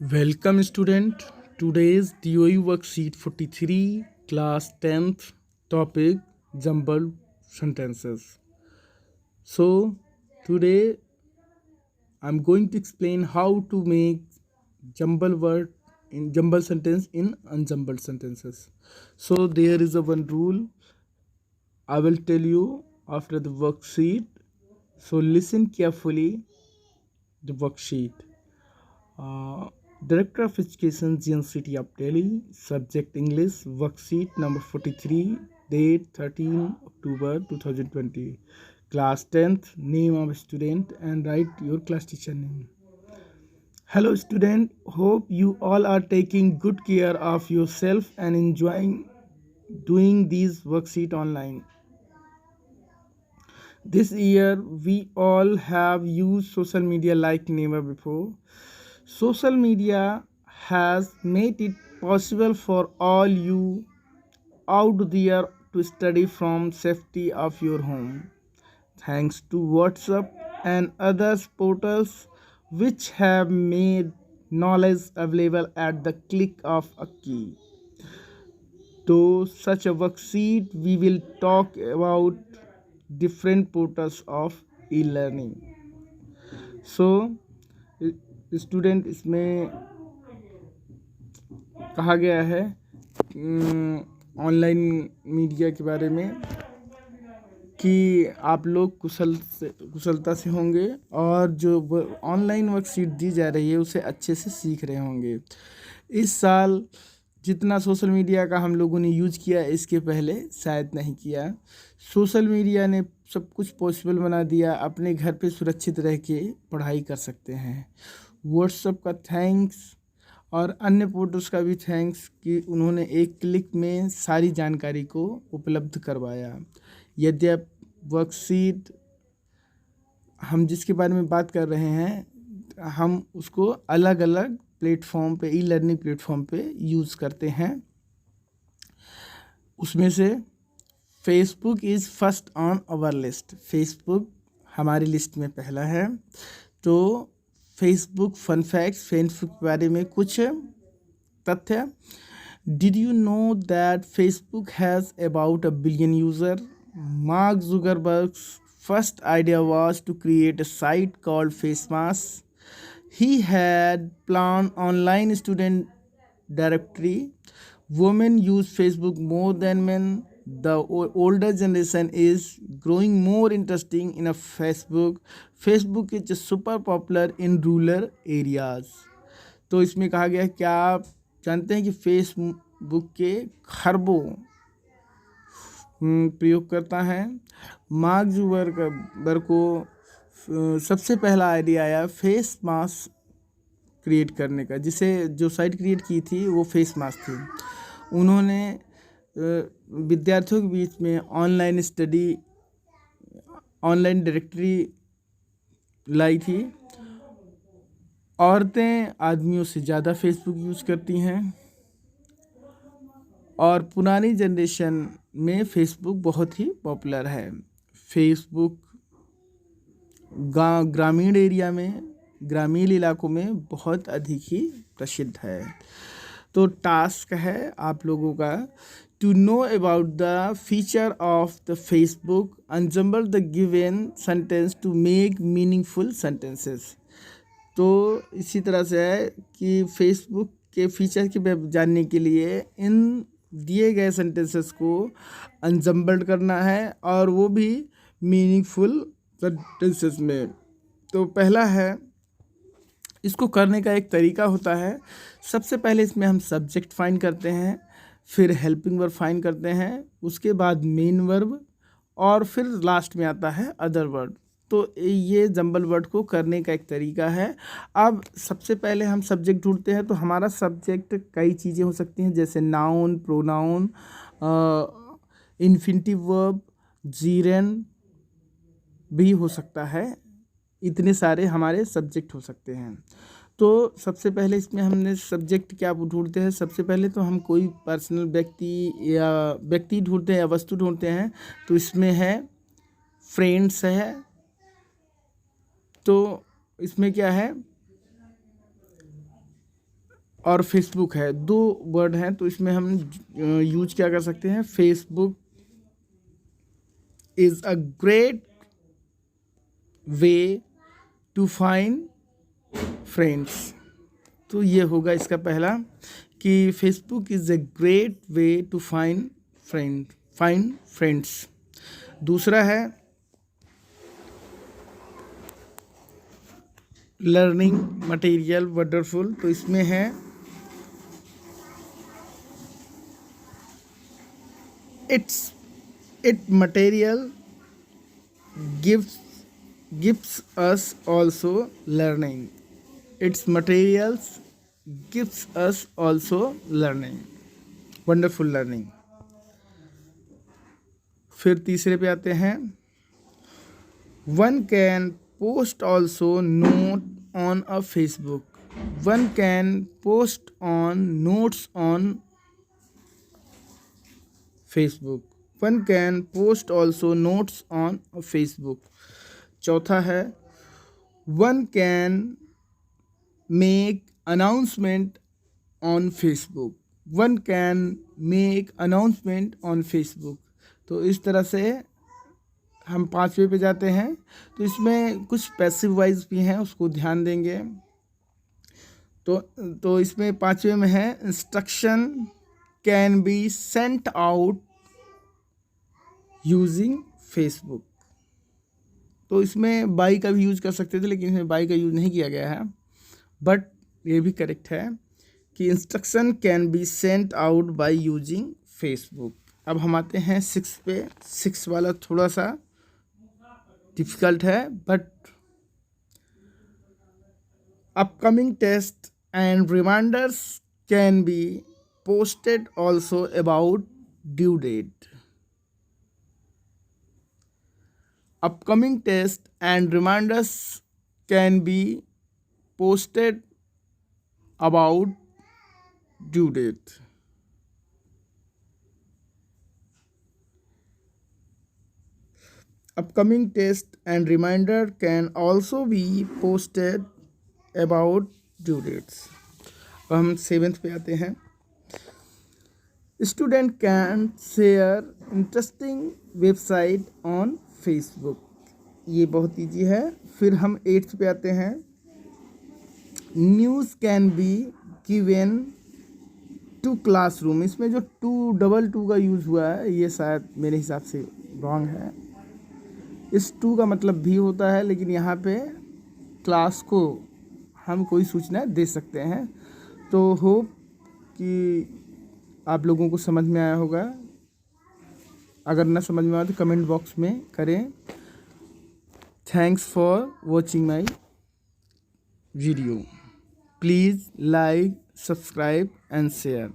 Welcome student. Today's DOE worksheet 43 class 10th topic jumbled sentences. So today I'm going to explain how to make jumble sentence in unjumbled sentences. So there is a one rule I will tell you after the worksheet. So listen carefully the worksheet. Uh, Director of Education, GNCT of Delhi, subject English, worksheet number 43, date 13 October 2020. Class 10th, name of student and write your class teacher name. Hello student, hope you all are taking good care of yourself and enjoying doing these worksheet online. This year we all have used social media like never before. Social media has made it possible for all you out there to study from safety of your home. Thanks to WhatsApp and other portals which have made knowledge available at the click of a key. To such a worksheet, we will talk about different portals of e-learning. So, student इसमें कहा गया है online media के बारे में कि आप लोग कुशलता से होंगे और जो ऑनलाइन वर्कशीट दी जा रही है उसे अच्छे से सीख रहे होंगे। इस साल जितना सोशल मीडिया का हम लोगों ने यूज़ किया इसके पहले शायद नहीं किया। सोशल मीडिया ने सब कुछ पॉसिबल बना दिया। अपने घर पे सुरक्षित रह के पढ़ाई कर सकते हैं। व्हाट्सएप का थैंक्स और अन्य पोर्टल्स का भी थैंक्स कि उन्होंने एक क्लिक में सारी जानकारी को उपलब्ध करवाया। यद्यपि वर्कशीट हम जिसके बारे में बात कर रहे हैं हम उसको अलग अलग प्लेटफॉर्म पे ई लर्निंग प्लेटफॉर्म पे यूज़ करते हैं। उसमें से Facebook is first on our list. Facebook हमारी लिस्ट में पहला है। तो फेसबुक फन फैक्ट्स, फेसबुक के बारे में कुछ तथ्य। Did you know that Facebook has about 1 billion user? Mark Zuckerberg's first idea was to create a site called FaceMass. He had planned online student directory. Women use Facebook more than men. The older generation is growing more interesting in a Facebook. Facebook is super popular in rural areas. तो इसमें कहा गया क्या आप जानते हैं कि Facebook के खरबों प्रयोग करता है। मार्क जुकरबर्ग को सबसे पहला आइडिया आया फेस मास्क क्रिएट करने का, जिसे जो साइट क्रिएट की थी वो फेस मास्क थी। उन्होंने विद्यार्थियों के बीच में ऑनलाइन स्टडी ऑनलाइन डायरेक्टरी लाई थी। औरतें आदमियों से ज़्यादा फेसबुक यूज़ करती हैं और पुरानी जनरेशन में फेसबुक बहुत ही पॉपुलर है। फेसबुक ग्रामीण एरिया में, ग्रामीण इलाकों में बहुत अधिक ही प्रसिद्ध है। तो टास्क है आप लोगों का to know about the feature of the Facebook, unjumble the given sentence to make meaningful sentences. तो इसी तरह से है कि फेसबुक के फीचर के जानने के लिए इन दिए गए सेंटेंसेस को अनजम्बल्ड करना है और वो भी मीनिंगफुल सेंटेंसेस में। तो पहला है, इसको करने का एक तरीका होता है। सबसे पहले इसमें हम सब्जेक्ट फाइंड करते हैं, फिर हेल्पिंग वर्ब फाइंड करते हैं, उसके बाद मेन वर्ब और फिर लास्ट में आता है अदर वर्ड। तो ये जंबल वर्ड को करने का एक तरीका है। अब सबसे पहले हम सब्जेक्ट ढूंढते हैं। तो हमारा सब्जेक्ट कई चीज़ें हो सकती हैं, जैसे नाउन, प्रोनाउन, इन्फिनिटिव वर्ब, जीरेंड भी हो सकता है। इतने सारे हमारे सब्जेक्ट हो सकते हैं। तो सबसे पहले इसमें हमने सब्जेक्ट क्या ढूंढते हैं। सबसे पहले तो हम कोई पर्सनल व्यक्ति ढूंढते हैं या वस्तु ढूंढते हैं। तो इसमें है फ्रेंड्स है। तो इसमें क्या है, और फेसबुक है, दो वर्ड हैं, तो इसमें हम यूज क्या कर सकते हैं, Facebook is a great way to find friends. तो ये होगा इसका पहला कि Facebook is a great way to find friends. दूसरा है लर्निंग मटेरियल वंडरफुल, तो इसमें है it material gives us also learning. Its materials gives us also learning. Wonderful learning. फिर तीसरे पे आते हैं, one can post also note on a Facebook. One can post on notes on Facebook. One can post also notes on Facebook. चौथा है one can make announcement on Facebook. One can make announcement on Facebook. तो इस तरह से हम पांचवे पे जाते हैं। तो इसमें कुछ पैसिव वॉइस भी हैं, उसको ध्यान देंगे। तो इसमें पांचवे में है instruction can be sent out using Facebook. तो इसमें बाई का भी यूज़ कर सकते थे, लेकिन इसमें बाई का यूज़ नहीं किया गया है, बट ये भी करेक्ट है कि instruction can be sent out by using Facebook. अब हम आते हैं 6 पे। 6 वाला थोड़ा सा डिफ़िकल्ट है, but upcoming test and reminders can be posted also about due date. Upcoming tests and reminders can be posted about due date. Upcoming test and reminder can also be posted about due dates. अब हम 7th पे आते हैं। Student can share interesting website on Facebook. ये बहुत easy है। फिर हम 8th पे आते हैं। News can be given to classroom. इसमें जो 2 का यूज़ हुआ है, ये शायद मेरे हिसाब से रॉन्ग है। इस 2 का मतलब भी होता है, लेकिन यहाँ पे क्लास को हम कोई सूचना दे सकते हैं। तो होप कि आप लोगों को समझ में आया होगा। अगर ना समझ में आए तो कमेंट बॉक्स में करें। Thanks for watching my video. Please like, subscribe and share.